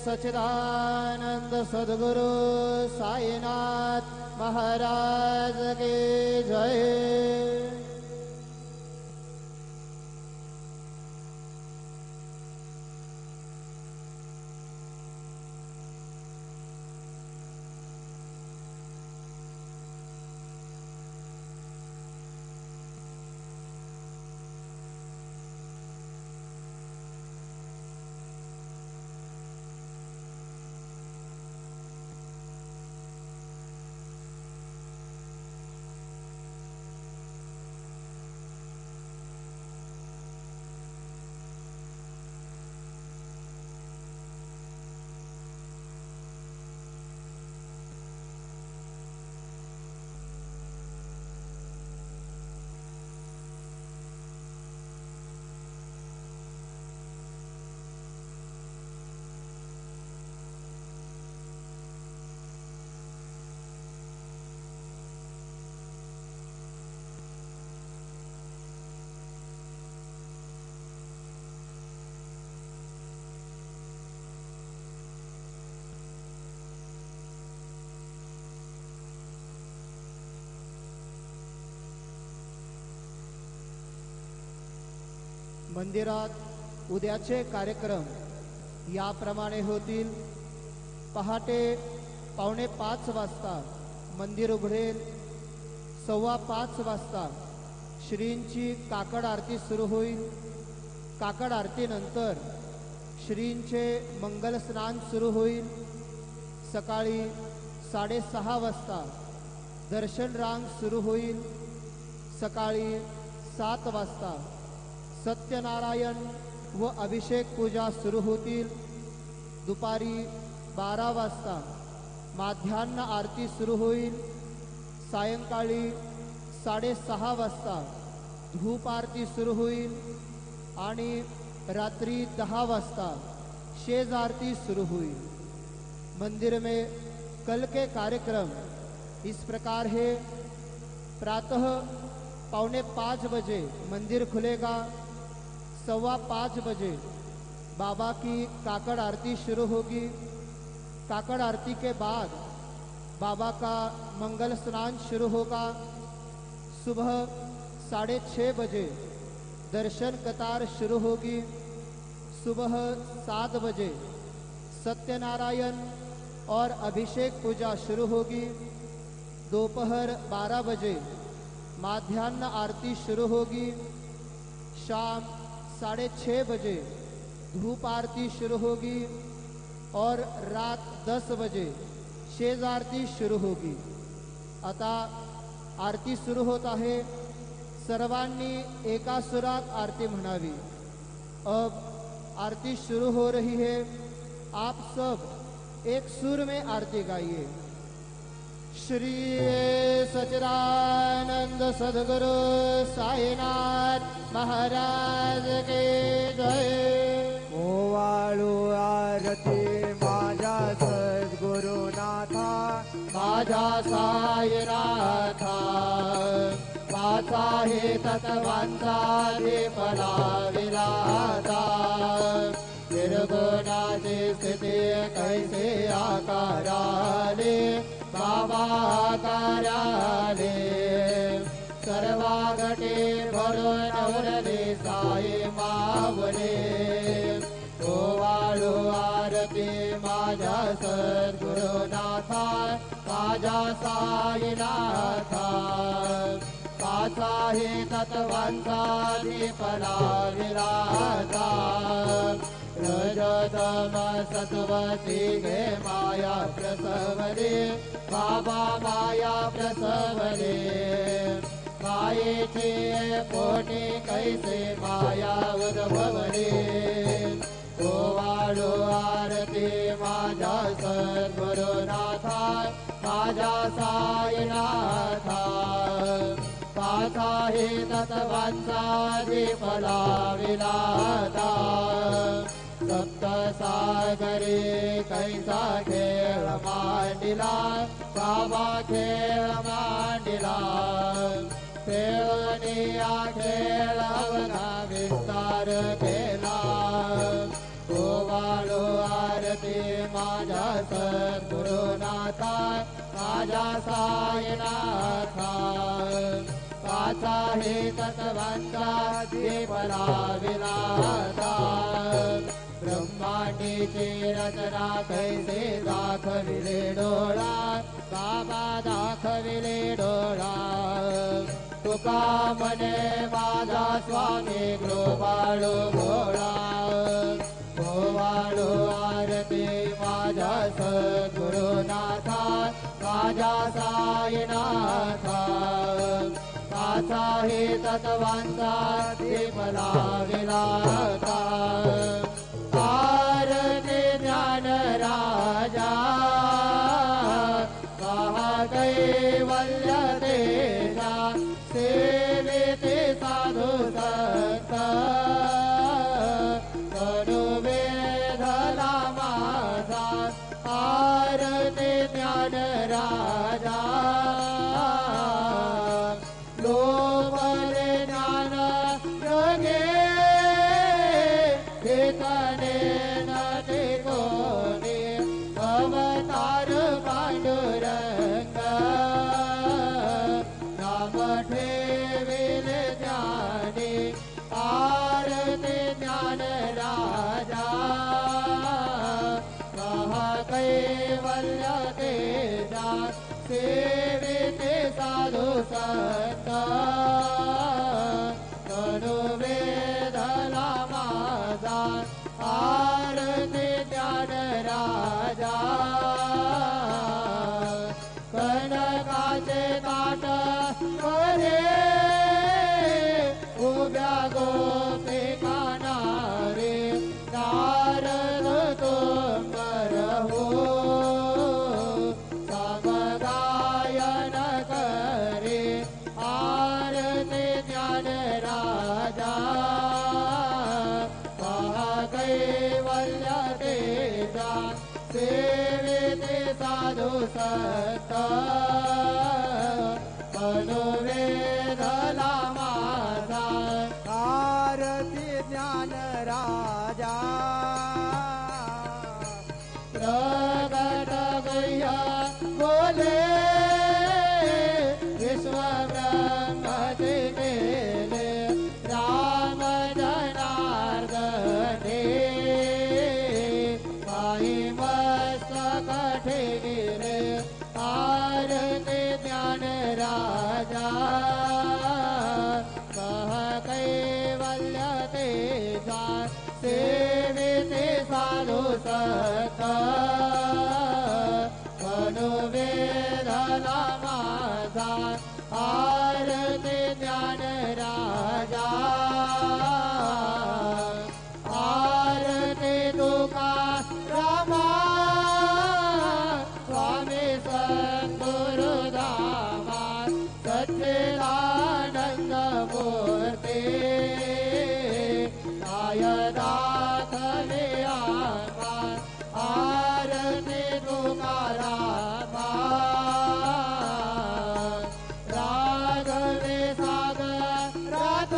सच्चिदानंद सद्गुरु साईनाथ महाराज की जय। मंदिरात उद्याचे कार्यक्रम याप्रमाणे होतील। पहाटे 4:45 वाजता मंदिर उघडेल। 5:15 वाजता श्रींची काकड आरती सुरू होईल। काकड आरतीनंतर श्रींचे मंगल स्नान सुरू होईल। सकाळी 6:30 वाजता दर्शन रांग सुरू होईल। सकाळी 7 वाजता सत्यनारायण व अभिषेक पूजा सुरू होतील। दुपारी 12 वाजता माध्यान्ह आरती सुरू होईल। सायंकाळी 6:30 वाजता धूप आरती सुरू होईल आणि रात्रि 10 वाजता शेज आरती शुरू हुई। मंदिर में कल के कार्यक्रम इस प्रकार है। प्रातः 4:45 बजे मंदिर खुलेगा। 5:15 बजे बाबा की काकड़ आरती शुरू होगी। काकड़ आरती के बाद बाबा का मंगल स्नान शुरू होगा। सुबह 6:30 बजे दर्शन कतार शुरू होगी। सुबह 7 बजे सत्यनारायण और अभिषेक पूजा शुरू होगी। दोपहर 12 बजे माध्यान्ह आरती शुरू होगी। शाम 6:30 बजे धूप आरती शुरू होगी और रात 10 बजे शेज आरती शुरू होगी। आता आरती सुरू होत आहे। सर्वांनी एका सुरात आरती म्हणावी। अब आरती शुरू हो रही है। आप सब एक सुर में आरती गाइए। श्री सच्चिदानंद सद्गुरु साईनाथ महाराज के जय। ओवाळू आरती माझा सद्गुरुनाथा, माझा साईनाथा। वाचा हे तत्वांचा दीपला विलाता। निर्गुणाची स्थिती कैसे आकाराले बाबा आकाराले। सर्वागटे भरून उरले साई मावले। ओवाळू आरती माझ्या सद्गुरुनाथा, माझ्या साईनाथा। वाचा हे तत्वांचा दीपला विलाता। रजतम सत्वती गे माया प्रसवले, बाबा माया प्रसवले। मायेचे पोटी कैसे माया उद्भवले। ओवाळू आरती माझ्या सद्गुरुनाथा, माझ्या साईनाथा। वाचा हे तत्वांचा दीपला विलाता। सप्त सागरे कैसा खेळ मांडिला, बाबा खेळ मांडिला। खेळनिया खेळ अवघा विस्तार केला। ओवाळू आरती आरती माझ्या सद्गुरुनाथा माझ्या साईनाथा काचा हे तत्वांचा दीप लाविला ब्रह्मांडीची रचना कैसे दाखविले डोळा बाबा दाखविले डोळा तुका मने माझा स्वामी कृपाळू भोळा भोवाळू आरती माझ्या सद्गुरुनाथा माझ्या साईनाथा काचा हे तत्वांचा दीप लाविला आरती ज्ञान राजा कैवल्य तेजा सेविते साधू संत कडुवेधला माझा आरती ज्ञान राजा लोभले ज्ञान योगे ठिकाणे नदी कोणी अवतार पांडुरंग नाम ठेविले ज्ञानी आरती ज्ञान राजा कैवल्य तेजा सेविते साधू संत कडुवेधला माझा आरती ज्ञान राजा कनकाचे ताट करे उभ्या गोपी कानारे नारद तोंबर हो समगायन करे आरती ज्ञान राजा कैवल्य तेजा सेविते साधू संत कडुवेधला माझा आरती ज्ञान राजा प्रगट गुह्य बोले विश्व ब्रह्मचे केले राम जनार्दने काही मस्तक ठेविले आरती ज्ञान राजा कैवल्य तेजा सेविते साधू संत कडुवेधला माझा आरती ज्ञान राजा आरती तुका रामा स्वामी सद्गुरुधामा सच्चिदानंद मूर्ती काय दाखले आत्मा आरती तुकारामा राघवे सागरात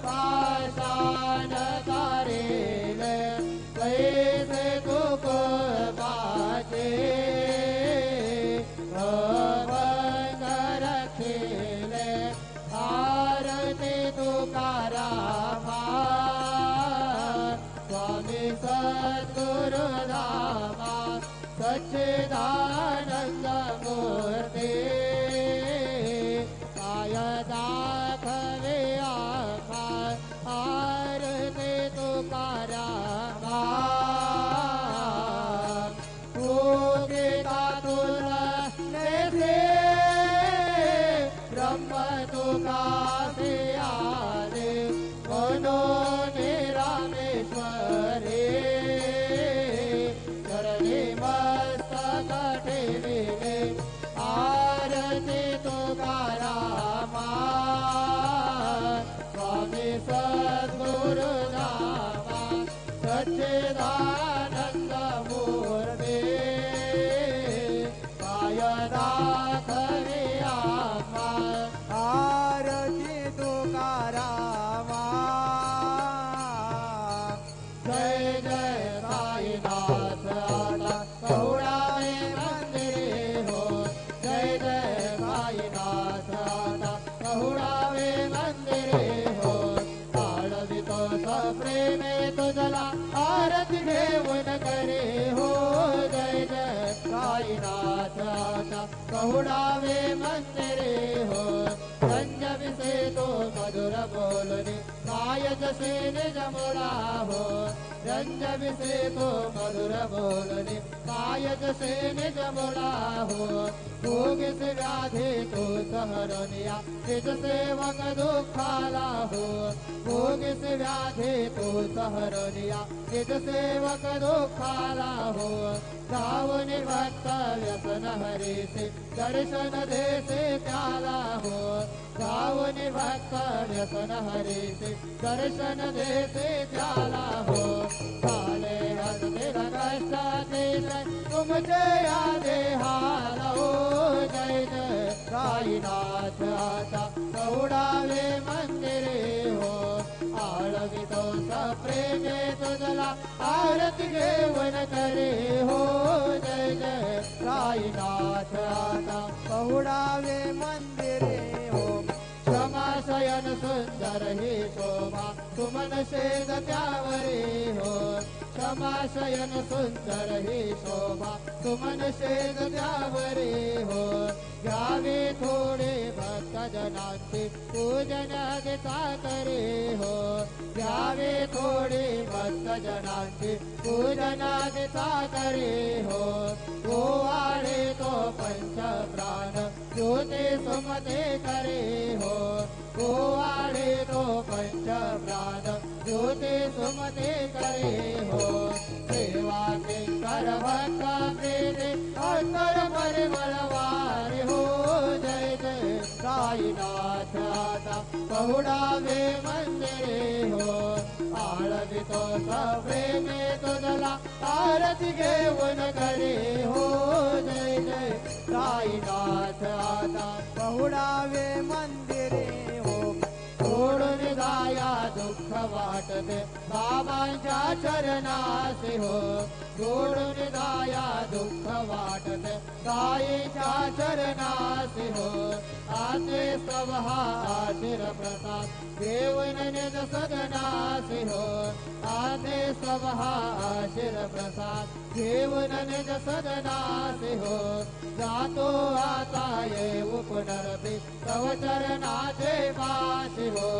पाषाण तारेले कैसे तुकोबाचे भवंग रखिले आरती तुकारामा स्वामी सद्गुरुधामा सच्चिदानंद मूर्ती काय दाखवे आम्हा आरती तुकारामा गीता तुला नेते ब्रह्म तुकासे आले मनोन रामेश्वरे चरणी मस्तक ठेविले आरती तुकारामा स्वामी सद्गुरुधामा सच्चिदानंद मूर्ती काय दाखवे आम्हा आरती तुकारामा जय जय तुझला आरती घेऊन करे हो जय जय साईनाथ आता कहुडावे मंदिरे हो संजविसे तो मधुर बोलणे काय जसे निज मुळा हो रंजविसे तो मधुर बोलणे काय जसे निज मुळा हो भोगिस व्याधी तो सहरणिया निज सेवक दुःखाला हो भोगिस व्याधी तो सहरणिया निज सेवक दुःखाला हो जाऊन भक्त व्यसन हरीसे दर्शन देसे त्याला हो जाऊन भक्त व्यसन हरीसे दर्शन देसे त्याला हो झाले हसते कष्टाचे तुमचे या देहाला हो जय जय साईनाथ आता कहुडावे मंदिरे हो आळवितो सप्रेमे तुझला आरती घेऊन करे हो जय जय साईनाथ आता कहुडावे मंदिरे हो क्षमाशयन सुंदर ही शोभा सुमन शेद त्यावरे हो क्षमाशयन सुंदर ही शोभा सुमन शेद त्यावरे हो घ्यावे थोडे भक्त जनांचे पूजन देता करे हो घ्यावे थोडे भक्त जनांचे पूजन देता करे हो गोवाळे तो पंच प्राण ज्योते सुमते करे हो गोवाळे तो पंच प्राण ज्योते सुमते करे हो सेवा किंकर भक्त प्रेरे अंतर परिमलवारे हो जय जय साईनाथ आता कहुडावे मंदिरे हो आळवितो सप्रेमे तुझला आरती घेऊन करे हो जय जय साईनाथ आता कहुडावे मंदिरे हो सोडून जाया दुःख वाटते बाबांच्या चरणासे हो सोडून जाया दुःख वाटते साईच्या चरणासे हो आते सवहा आशीर प्रसाद घेऊन निज सदनासे हो आते सवहा आशीर प्रसाद घेऊन निज सदनासे हो जातो आता येऊ पुनरपी तव चरणाचे पाशी हो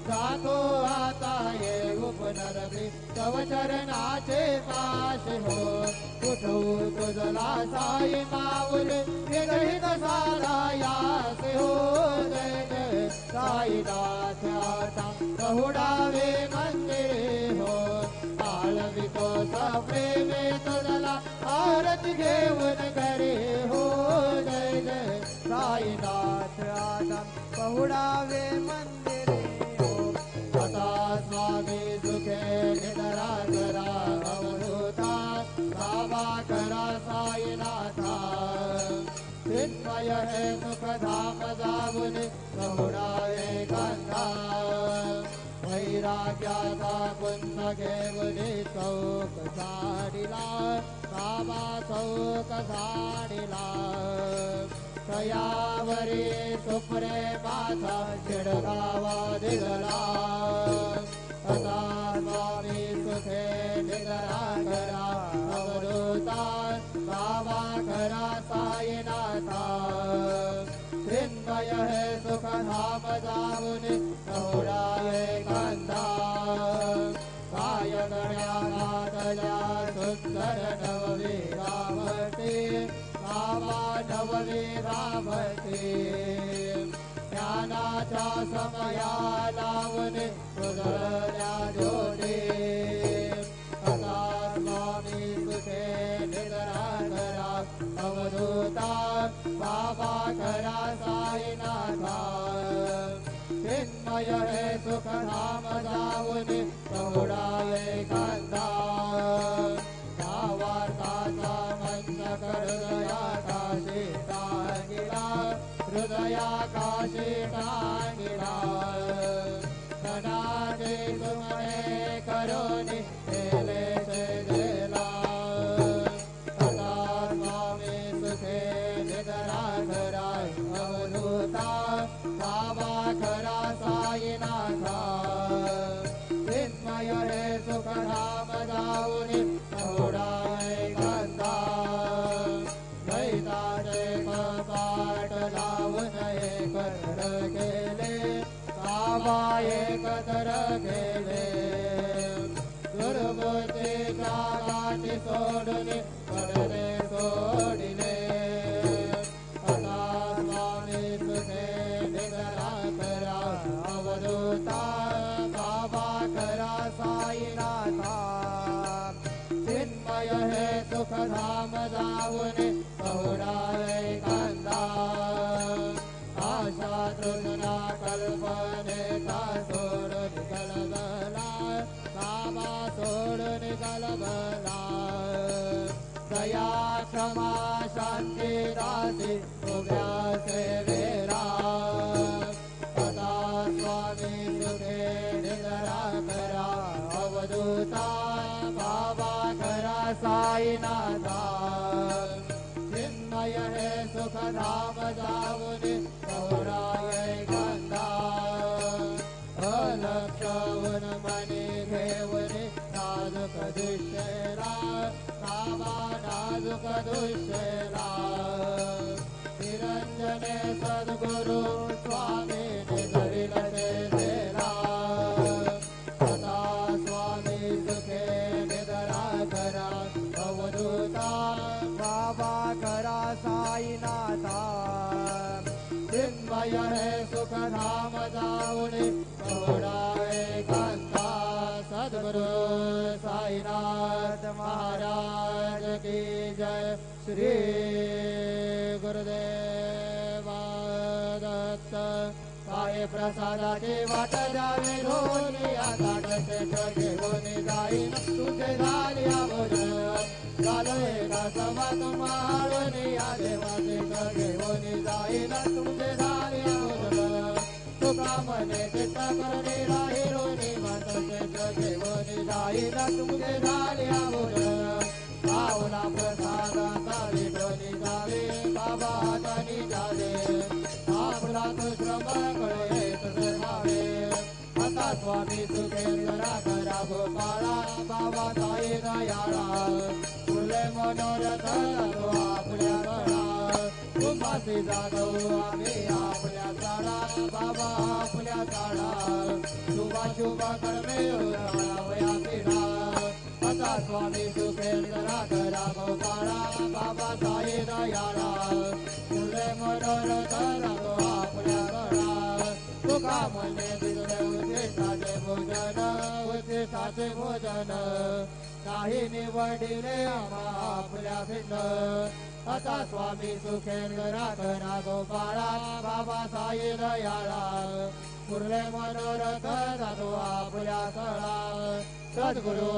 जातो आता येऊ पुनरपी तव चरणाचे पाशी हो कुठू तुझला साई माऊली विरहित साधायासे हो जय जय साईनाथ आता कहुडावे मंदिरे हो आळवितो सप्रेमे तुझला आरती घेऊन करे हो जय जय साईनाथ आता कहुडावे मंदिरे हो आता स्वामी सुखे निधरा करा अवधूता बाबा करा साईनाथा चिन्मय है सुख धाम जाऊन कहुडावे कंधा वैराग्याचा कुंद घेऊन चौक साडीला बाबा चौक साडीला कयावरी सुप्रे माझा शिडगावा दिगला आता स्वामी सुखे निधरा करा अवधूता बाबा करा साईनाथा चिन्मय है सुख धाम जाऊन कहुडावे कंधा काय गण्या गादल्या सुंदर नववीरावती बाबा नववीरावती ज्ञानाच्या समया लावून उजळल्या जोडे आता स्वामी सुखे निधरा करा अवधूता बाबा करा साईनाथा चिन्मय हे सुख धाम जाऊन कहुडावे कंधा गावार्ताचा मंद हृदया काशी टांगिला हृदया काशी टांगिला धनाचे सुमने करोनी केले से गेला आता स्वामी सुखे निधरा करा अवधूता बाबा खरा साईनाथा चिन्मय हे सुख भोवतीच्या गाठी सोडून पडले सोडिले आता स्वामी सुखे निगरा करा अवधूता बाबा करा साईनाथा चिन्मय हे सुखधाम जाऊन पहुडावे कांदा आशा तृष्णा कल्पनेचा सोडून गलबला बाबा सोडून गलबला दया क्षमा शांती दासी उभ्या सेवेला सदा स्वामी सुखे निगरा करा अवधूता बाबा करा साईनाथा चिन्मय हे सुखधाम जाऊन पहुडावे कांदा अलक्षवून मनी घेऊन नाजूक दुष्यला बाबा नाजूक दुष्यला निरंजने सद्गुरु स्वामी निधविलते सेला सदा स्वामी सुखे निधरा करा अवधूता बाबा करा साईनाथा चिन्मय हे सुखधाम जाऊन पहुडावे कांता सद्गुरु साईनाथ महाराज की जय श्री गुरुदेव दत्त काय प्रसादाची वाट द्यावी धोनी ताटसे घेऊन जाईन तुझे झाली भोजन झालं एका सभा तुम्हारून या देवाचे घेऊन जाईन तुझे झाली भोजन तुका मने चित्त करणे राहिरोनी मातसे घेऊन जाईन तुझे झाली भोजन पावला प्रसादाचा विठोनी जावे बाबा हातानी जावे आपला तो श्रम कळे तुझे भावे आता स्वामी सुखेंद्रा करा गोपाळा बाबा साई दयाळा फुले मनोरथ जातो आपल्या गळा उपासी जातो आम्ही आपल्या चाळा बाबा आपल्या चाळा शुभ कर्मे वया पिढा आता स्वामी सुखेंद्रा करा गोपाळा बाबा साई दयाळा फुले मनोरथ जातो आपल्या गळा तुका मने दिले उद्देशाचे भोजन उद्देशाचे भोजन नाही निवडिले आम्हा आपल्या भिन्न आता स्वामी सुखेंद्रा करा गोपाळा बाबा साई दयाळा फुले मनोरथ जातो आपल्या कळा सद्गुरु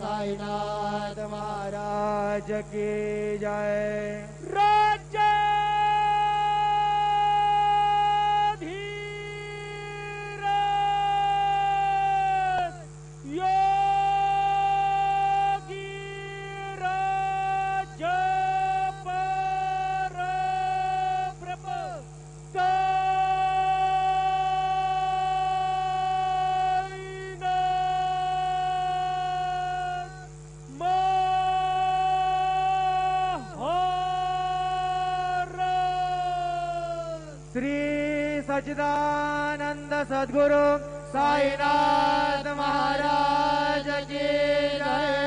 साईनाथ महाराज की जय राज्याधीर योगी राज परब्रह्म श्री सच्चिदानंद सद्गुरु साईनाथ महाराज की जय।